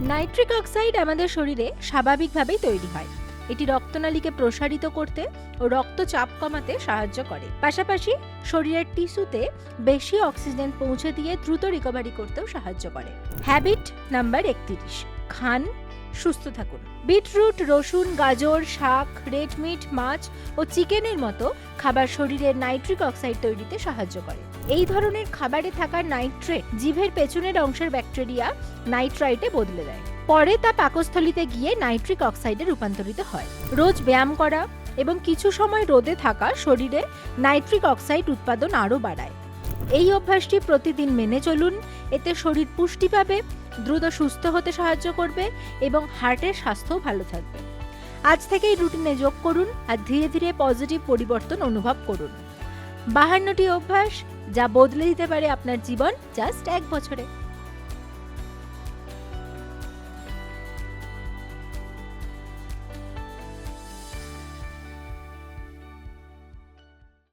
Nitric oxide আমাদের শরীরে স্বাভাবিকভাবেই তৈরি হয়। এটি রক্তনালীকে প্রসারিত করতে ও রক্তচাপ কমাতে সাহায্য করে। পাশাপাশি শরীরের টিস্যুতে বেশি অক্সিজেন পৌঁছে দিয়ে দ্রুত রিকভারি করতেও সাহায্য করে। হ্যাবিট নাম্বার 31, খান, সুস্থ থাকুন। বিটরুট, রসুন, গাজর, শাক, রেড মিট, মাছ ও চিকেনের মতো খাবার শরীরে নাইট্রিক অক্সাইড তৈরিতে সাহায্য করে। এই ধরনের খাবারে থাকা নাইট্রেট জিভের পেছনের অংশের ব্যাকটেরিয়া নাইট্রাইটে বদলে দেয়। পরে তা পাকস্থলীতে গিয়ে নাইট্রিক অক্সাইডে রূপান্তরিত হয়। রোজ ব্যায়াম করা এবং কিছু সময় রোদে থাকা শরীরে নাইট্রিক অক্সাইড উৎপাদন আরও বাড়ায়। এই অভ্যাসটি প্রতিদিন মেনে চলুন। এতে শরীর পুষ্টি পাবে, দ্রুত সুস্থ হতে সাহায্য করবে এবং হার্টের স্বাস্থ্যও ভালো থাকবে। আজ থেকেই রুটিনে যোগ করুন আর ধীরে ধীরে পজিটিভ পরিবর্তন অনুভব করুন। 52টি অভ্যাস যা বদলে দিতে পারে আপনার জীবন জাস্ট 1 বছরে।